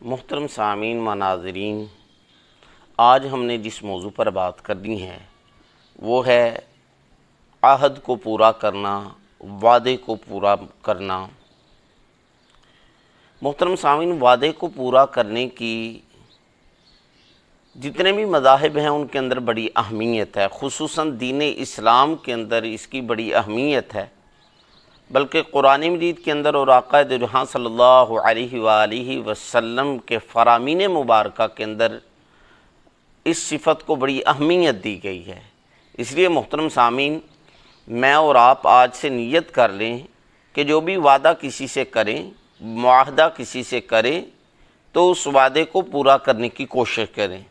محترم سامعین و ناظرین، آج ہم نے جس موضوع پر بات کرنی ہے وہ ہے عہد کو پورا کرنا، وعدے کو پورا کرنا۔ محترم سامعین، وعدے کو پورا کرنے کی جتنے بھی مذاہب ہیں ان کے اندر بڑی اہمیت ہے، خصوصاً دین اسلام کے اندر اس کی بڑی اہمیت ہے، بلکہ قرآن مجید کے اندر اور آقا دو جہاں صلی اللہ علیہ وآلہ وسلم کے فرامین مبارکہ کے اندر اس صفت کو بڑی اہمیت دی گئی ہے۔ اس لیے محترم سامعین، میں اور آپ آج سے نیت کر لیں کہ جو بھی وعدہ کسی سے کریں، معاہدہ کسی سے کریں، تو اس وعدے کو پورا کرنے کی کوشش کریں،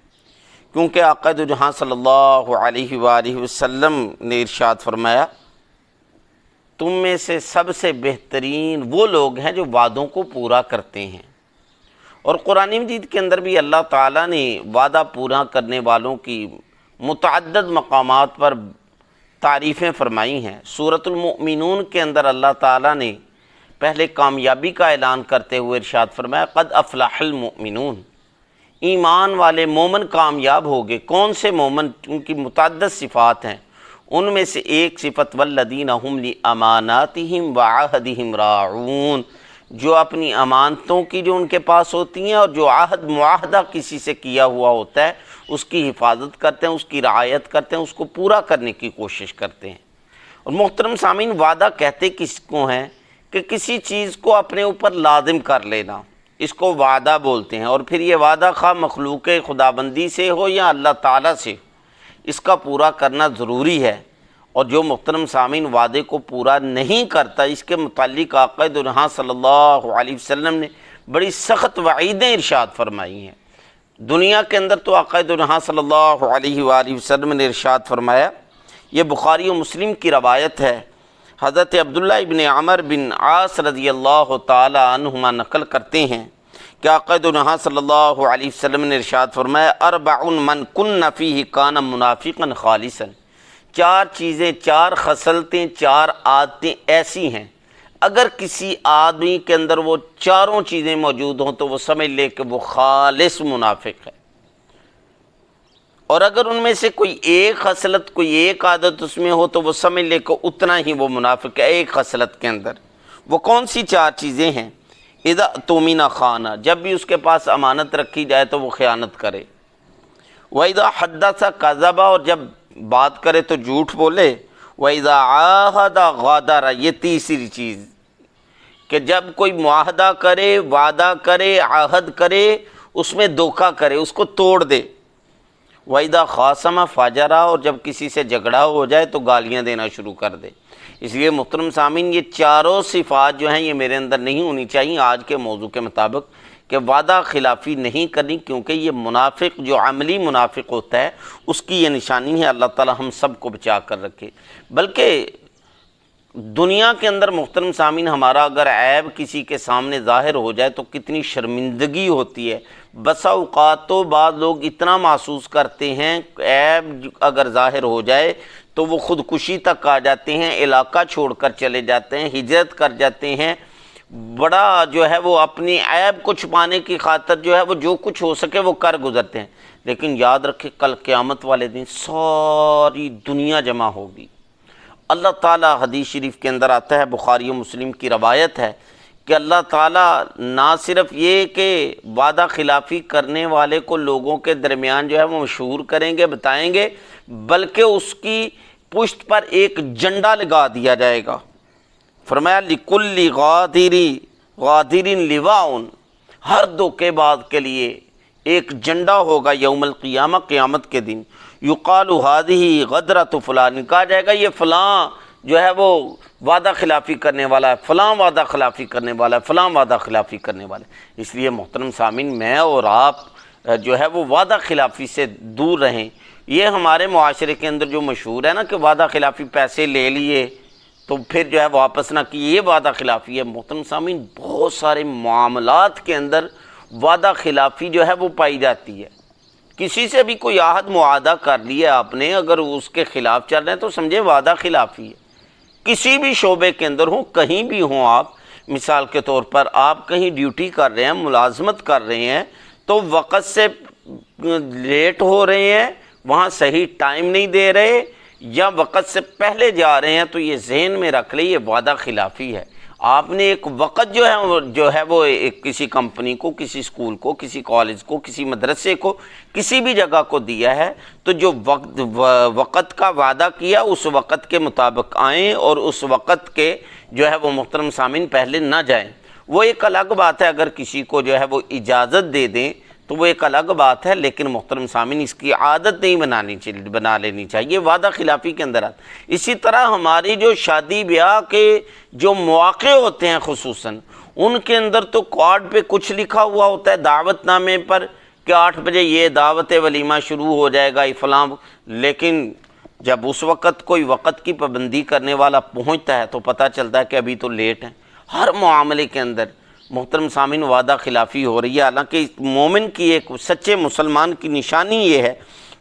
کیونکہ آقا دو جہاں صلی اللہ علیہ وآلہ وسلم نے ارشاد فرمایا، تم میں سے سب سے بہترین وہ لوگ ہیں جو وعدوں کو پورا کرتے ہیں۔ اور قرآن مجید کے اندر بھی اللہ تعالیٰ نے وعدہ پورا کرنے والوں کی متعدد مقامات پر تعریفیں فرمائی ہیں۔ سورۃ المؤمنون کے اندر اللہ تعالیٰ نے پہلے کامیابی کا اعلان کرتے ہوئے ارشاد فرمایا، قد افلح المؤمنون، ایمان والے مومن کامیاب ہو گئے۔ کون سے مومن؟ ان کی متعدد صفات ہیں، ان میں سے ایک صفت والذین هم لاماناتہم وعہدہم راعون، جو اپنی امانتوں کی جو ان کے پاس ہوتی ہیں اور جو عہد معاہدہ کسی سے کیا ہوا ہوتا ہے اس کی حفاظت کرتے ہیں، اس کی رعایت کرتے ہیں، اس کو پورا کرنے کی کوشش کرتے ہیں۔ اور محترم سامعین، وعدہ کہتے کس کو ہیں کہ کسی چیز کو اپنے اوپر لازم کر لینا، اس کو وعدہ بولتے ہیں۔ اور پھر یہ وعدہ خواہ مخلوق خدابندی سے ہو یا اللہ تعالیٰ سے ہو، اس کا پورا کرنا ضروری ہے۔ اور جو محترم سامعین وعدے کو پورا نہیں کرتا، اس کے متعلق آقا دو جہاں صلی اللہ علیہ وسلم نے بڑی سخت وعیدیں ارشاد فرمائی ہیں۔ دنیا کے اندر تو آقا دو جہاں صلی اللہ علیہ وآلہ وسلم نے ارشاد فرمایا، یہ بخاری و مسلم کی روایت ہے، حضرت عبداللہ ابن عمر بن عاص رضی اللہ تعالی عنہما نقل کرتے ہیں کہ آقا دو جہاں صلی اللہ علیہ وسلم نے ارشاد فرمایا، اربع من کن فیہ کان منافقا خالصا، چار چیزیں، چار خصلتیں، چار عادتیں ایسی ہیں، اگر کسی آدمی کے اندر وہ چاروں چیزیں موجود ہوں تو وہ سمجھ لے کہ وہ خالص منافق ہے۔ اور اگر ان میں سے کوئی ایک خصلت، کوئی ایک عادت اس میں ہو تو وہ سمجھ لے کہ اتنا ہی وہ منافق ہے ایک خصلت کے اندر۔ وہ کون سی چار چیزیں ہیں؟ اذا اؤتمن خان، جب بھی اس کے پاس امانت رکھی جائے تو وہ خیانت کرے، واذا حدث کذب، اور جب بات کرے تو جھوٹ بولے، واذا عاہد غادر، یہ تیسری چیز کہ جب کوئی معاہدہ کرے، وعدہ کرے، عہد کرے، اس میں دھوکہ کرے، اس کو توڑ دے، واذا خاصم فجر، اور جب کسی سے جھگڑا ہو جائے تو گالیاں دینا شروع کر دے۔ اس لیے محترم سامعین، یہ چاروں صفات جو ہیں یہ میرے اندر نہیں ہونی چاہیے آج کے موضوع کے مطابق، کہ وعدہ خلافی نہیں کرنی، کیونکہ یہ منافق جو عملی منافق ہوتا ہے اس کی یہ نشانی ہے۔ اللہ تعالی ہم سب کو بچا کر رکھے۔ بلکہ دنیا کے اندر محترم سامعین، ہمارا اگر عیب کسی کے سامنے ظاہر ہو جائے تو کتنی شرمندگی ہوتی ہے۔ بسا اوقات تو بعض لوگ اتنا محسوس کرتے ہیں، عیب اگر ظاہر ہو جائے تو وہ خودکشی تک آ جاتے ہیں، علاقہ چھوڑ کر چلے جاتے ہیں، ہجرت کر جاتے ہیں، بڑا جو ہے وہ اپنی عیب کو چھپانے کی خاطر جو ہے وہ جو کچھ ہو سکے وہ کر گزرتے ہیں۔ لیکن یاد رکھیں، کل قیامت والے دن ساری دنیا جمع ہوگی۔ اللہ تعالیٰ، حدیث شریف کے اندر آتا ہے، بخاری و مسلم کی روایت ہے کہ اللہ تعالیٰ نہ صرف یہ کہ وعدہ خلافی کرنے والے کو لوگوں کے درمیان جو ہے وہ مشہور کریں گے، بتائیں گے، بلکہ اس کی پشت پر ایک جھنڈا لگا دیا جائے گا۔ فرمایا لِكُلِّ غَادِرٍ لِوَاءٌ، ہر دھوکے باز کے لیے ایک جھنڈا ہوگا یوم القیامہ، قیامت کے دن، یقال هذه غدرۃ فلان، کہا جائے گا یہ فلاں جو ہے وہ وعدہ خلافی کرنے والا ہے، فلاں وعدہ خلافی کرنے والا ہے، فلاں وعدہ خلافی کرنے والا ہے۔ اس لیے محترم سامعین، میں اور آپ جو ہے وہ وعدہ خلافی سے دور رہیں۔ یہ ہمارے معاشرے کے اندر جو مشہور ہے نا کہ وعدہ خلافی، پیسے لے لیے تو پھر جو ہے واپس نہ کیے، یہ وعدہ خلافی ہے۔ محترم سامعین، بہت سارے معاملات کے اندر وعدہ خلافی جو ہے وہ پائی جاتی ہے۔ کسی سے بھی کوئی عہد معاہدہ کر لیا آپ نے، اگر اس کے خلاف چل رہے ہیں تو سمجھے وعدہ خلافی ہے۔ کسی بھی شعبے کے اندر ہوں، کہیں بھی ہوں آپ، مثال کے طور پر آپ کہیں ڈیوٹی کر رہے ہیں، ملازمت کر رہے ہیں، تو وقت سے لیٹ ہو رہے ہیں، وہاں صحیح ٹائم نہیں دے رہے، یا وقت سے پہلے جا رہے ہیں، تو یہ ذہن میں رکھ لیں یہ وعدہ خلافی ہے۔ آپ نے ایک وقت جو ہے وہ ایک کسی کمپنی کو، کسی اسکول کو، کسی کالج کو، کسی مدرسے کو، کسی بھی جگہ کو دیا ہے، تو جو وقت کا وعدہ کیا اس وقت کے مطابق آئیں، اور اس وقت کے جو ہے وہ محترم سامعین پہلے نہ جائیں۔ وہ ایک الگ بات ہے اگر کسی کو جو ہے وہ اجازت دے دیں تو وہ ایک الگ بات ہے، لیکن محترم سامعین اس کی عادت نہیں بنا لینی چاہیے، وعدہ خلافی کے اندر آتا۔ اسی طرح ہماری جو شادی بیاہ کے جو مواقع ہوتے ہیں خصوصاً، ان کے اندر تو کارڈ پہ کچھ لکھا ہوا ہوتا ہے دعوت نامے پر کہ 8 بجے یہ دعوت ولیمہ شروع ہو جائے گا فلاں، لیکن جب اس وقت کوئی وقت کی پابندی کرنے والا پہنچتا ہے تو پتہ چلتا ہے کہ ابھی تو لیٹ ہیں۔ ہر معاملے کے اندر محترم سامعین وعدہ خلافی ہو رہی ہے، حالانکہ مومن کی ایک سچے مسلمان کی نشانی یہ ہے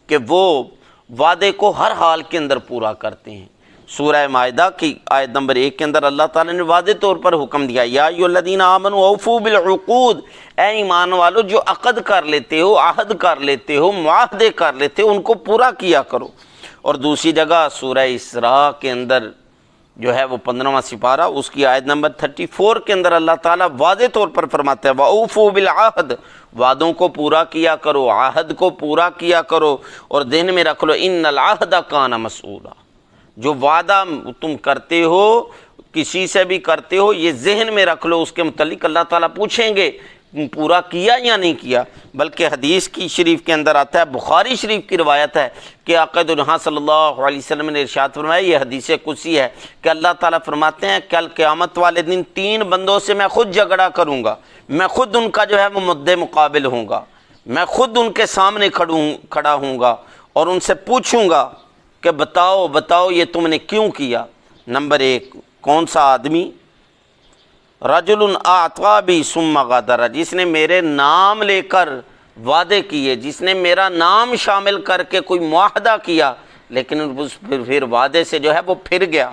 کہ وہ وعدے کو ہر حال کے اندر پورا کرتے ہیں۔ سورہ مائدہ کی آیت نمبر 1 کے اندر اللہ تعالیٰ نے واضح طور پر حکم دیا، یا ایھا الذین آمنوا اوفوا بالعقود، اے ایمان والو جو عقد کر لیتے ہو، عہد کر لیتے ہو، معاہدے کر لیتے ہو، ان کو پورا کیا کرو۔ اور دوسری جگہ سورہ اسراء کے اندر جو ہے وہ 15واں سپارہ، اس کی آیت نمبر 34 کے اندر اللہ تعالیٰ واضح طور پر فرماتا ہے وَأَوْفُوا بِالْعَهْدِ، وعدوں کو پورا کیا کرو، عہد کو پورا کیا کرو، اور ذہن میں رکھ لو ان العہد کان مسئولا، جو وعدہ تم کرتے ہو کسی سے بھی کرتے ہو، یہ ذہن میں رکھ لو، اس کے متعلق اللہ تعالیٰ پوچھیں گے پورا کیا یا نہیں کیا۔ بلکہ حدیث کی شریف کے اندر آتا ہے، بخاری شریف کی روایت ہے کہ آقا جہاں صلی اللہ علیہ وسلم نے ارشاد فرمایا، یہ حدیث قدسی ہے کہ اللہ تعالیٰ فرماتے ہیں کل قیامت والے دن 3 بندوں سے میں خود جھگڑا کروں گا، میں خود ان کا جو ہے وہ مد مقابل ہوں گا، میں خود ان کے سامنے کھڑا ہوں گا اور ان سے پوچھوں گا کہ بتاؤ یہ تم نے کیوں کیا۔ نمبر 1، کون سا آدمی؟ رجل اعطا بی ثم غدر، جس نے میرے نام لے کر وعدے کیے، جس نے میرا نام شامل کر کے کوئی معاہدہ کیا لیکن پھر وعدے سے جو ہے وہ پھر گیا۔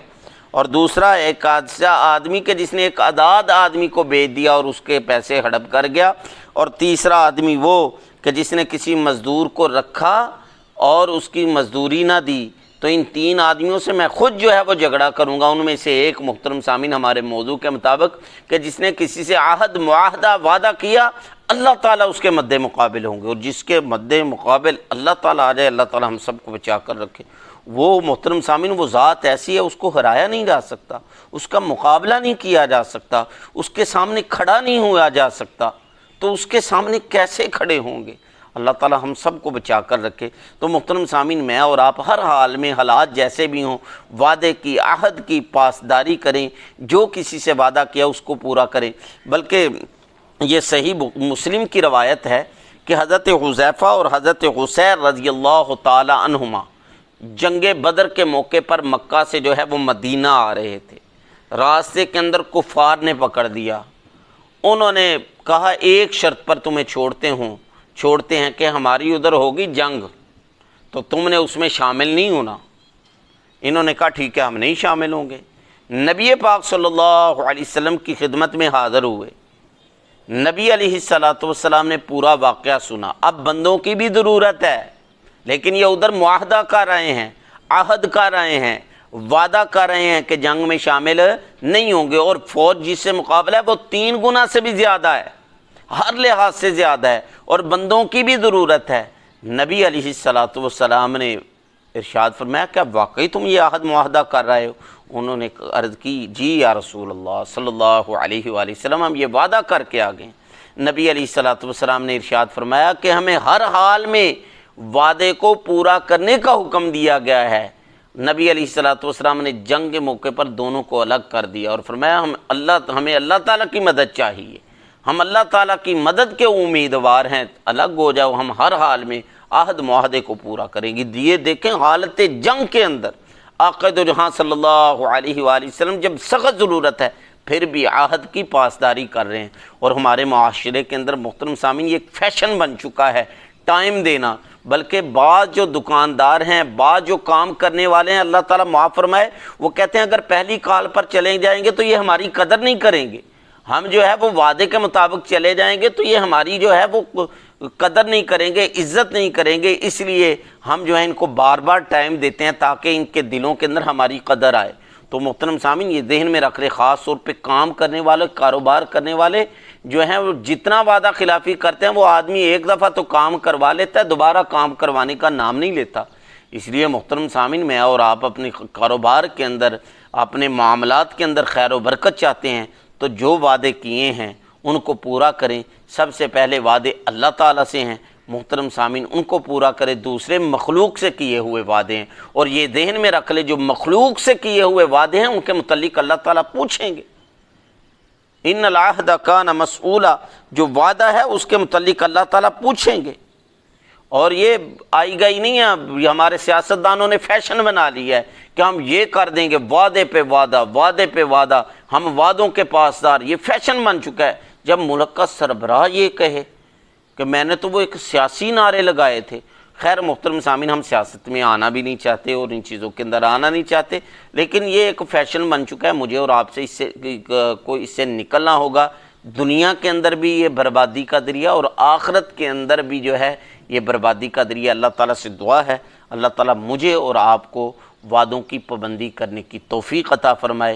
اور دوسرا ایک ایسا آدمی کہ جس نے ایک عداد آدمی کو بیچ دیا اور اس کے پیسے ہڑپ کر گیا۔ اور تیسرا آدمی وہ کہ جس نے کسی مزدور کو رکھا اور اس کی مزدوری نہ دی۔ تو ان 3 آدمیوں سے میں خود جو ہے وہ جھگڑا کروں گا۔ ان میں سے ایک محترم سامعین ہمارے موضوع کے مطابق کہ جس نے کسی سے عہد معاہدہ وعدہ کیا، اللہ تعالیٰ اس کے مد مقابل ہوں گے، اور جس کے مد مقابل اللہ تعالیٰ آ جائے، اللہ تعالیٰ ہم سب کو بچا کر رکھے۔ وہ محترم سامعین وہ ذات ایسی ہے، اس کو ہرایا نہیں جا سکتا، اس کا مقابلہ نہیں کیا جا سکتا، اس کے سامنے کھڑا نہیں ہوا جا سکتا، تو اس کے سامنے کیسے کھڑے ہوں گے؟ اللہ تعالیٰ ہم سب کو بچا کر رکھے۔ تو محترم سامعین میں اور آپ ہر حال میں حالات جیسے بھی ہوں وعدے کی، عہد کی پاسداری کریں، جو کسی سے وعدہ کیا اس کو پورا کریں۔ بلکہ یہ صحیح مسلم کی روایت ہے کہ حضرت حذیفہ اور حضرت حسیر رضی اللہ تعالی عنہما جنگ بدر کے موقع پر مکہ سے جو ہے وہ مدینہ آ رہے تھے، راستے کے اندر کفار نے پکڑ دیا۔ انہوں نے کہا ایک شرط پر تمہیں چھوڑتے ہیں کہ ہماری ادھر ہوگی جنگ، تو تم نے اس میں شامل نہیں ہونا۔ انہوں نے کہا ٹھیک ہے ہم نہیں شامل ہوں گے۔ نبی پاک صلی اللہ علیہ وسلم کی خدمت میں حاضر ہوئے، نبی علیہ السلام نے پورا واقعہ سنا۔ اب بندوں کی بھی ضرورت ہے، لیکن یہ ادھر معاہدہ کر رہے ہیں، عہد کر رہے ہیں، وعدہ کر رہے ہیں کہ جنگ میں شامل نہیں ہوں گے، اور فوج جس سے مقابلہ ہے وہ 3 گنا سے بھی زیادہ ہے، ہر لحاظ سے زیادہ ہے، اور بندوں کی بھی ضرورت ہے۔ نبی علیہ السلام نے ارشاد فرمایا کیا واقعی تم یہ عہد معاہدہ کر رہے ہو؟ انہوں نے عرض کی جی یا رسول اللہ صلی اللہ علیہ وآلہ وسلم، ہم یہ وعدہ کر کے آ گئے۔ نبی علیہ السلام نے ارشاد فرمایا کہ ہمیں ہر حال میں وعدے کو پورا کرنے کا حکم دیا گیا ہے۔ نبی علیہ السلام نے جنگ کے موقع پر دونوں کو الگ کر دیا اور فرمایا ہمیں اللہ تعالیٰ کی مدد چاہیے، ہم اللہ تعالیٰ کی مدد کے امیدوار ہیں، الگ ہو جاؤ، ہم ہر حال میں عہد معاہدے کو پورا کریں گے۔ یہ دیکھیں حالت جنگ کے اندر آقا دو جہاں صلی اللہ علیہ وآلہ وسلم جب سخت ضرورت ہے پھر بھی عہد کی پاسداری کر رہے ہیں۔ اور ہمارے معاشرے کے اندر محترم سامعین یہ ایک فیشن بن چکا ہے ٹائم دینا، بلکہ بعض جو دکاندار ہیں، بعض جو کام کرنے والے ہیں، اللہ تعالیٰ معاف فرمائے، وہ کہتے ہیں اگر پہلی کال پر چلے جائیں گے تو یہ ہماری قدر نہیں کریں گے، ہم جو ہے وہ وعدے کے مطابق چلے جائیں گے تو یہ ہماری جو ہے وہ قدر نہیں کریں گے، عزت نہیں کریں گے، اس لیے ہم جو ہے ان کو بار بار ٹائم دیتے ہیں تاکہ ان کے دلوں کے اندر ہماری قدر آئے۔ تو محترم سامعین یہ ذہن میں رکھ لے، خاص طور پہ کام کرنے والے، کاروبار کرنے والے جو ہیں وہ جتنا وعدہ خلافی کرتے ہیں، وہ آدمی ایک دفعہ تو کام کروا لیتا ہے، دوبارہ کام کروانے کا نام نہیں لیتا۔ اس لیے محترم سامعین میں اور آپ اپنے کاروبار کے اندر، اپنے معاملات کے اندر خیر و برکت چاہتے ہیں تو جو وعدے کیے ہیں ان کو پورا کریں۔ سب سے پہلے وعدے اللہ تعالیٰ سے ہیں محترم سامعین، ان کو پورا کرے۔ دوسرے مخلوق سے کیے ہوئے وعدے ہیں، اور یہ ذہن میں رکھ لے جو مخلوق سے کیے ہوئے وعدے ہیں ان کے متعلق اللہ تعالیٰ پوچھیں گے۔ ان العہد کان مسئولا، جو وعدہ ہے اس کے متعلق اللہ تعالیٰ پوچھیں گے۔ اور یہ آئی گئی نہیں ہے، یہ ہمارے سیاستدانوں نے فیشن بنا لیا ہے کہ ہم یہ کر دیں گے، وعدے پہ وعدہ، وعدے پہ وعدہ، ہم وعدوں کے پاسدار۔ یہ فیشن بن چکا ہے۔ جب ملک کا سربراہ یہ کہے کہ میں نے تو وہ ایک سیاسی نعرے لگائے تھے۔ خیر محترم سامعین، ہم سیاست میں آنا بھی نہیں چاہتے اور ان چیزوں کے اندر آنا نہیں چاہتے، لیکن یہ ایک فیشن بن چکا ہے۔ مجھے اور آپ سے اس سے نکلنا ہوگا۔ دنیا کے اندر بھی یہ بربادی کا ذریعہ اور آخرت کے اندر بھی جو ہے یہ بربادی کا ذریعہ۔ اللہ تعالیٰ سے دعا ہے اللہ تعالیٰ مجھے اور آپ کو وعدوں کی پابندی کرنے کی توفیق عطا فرمائے۔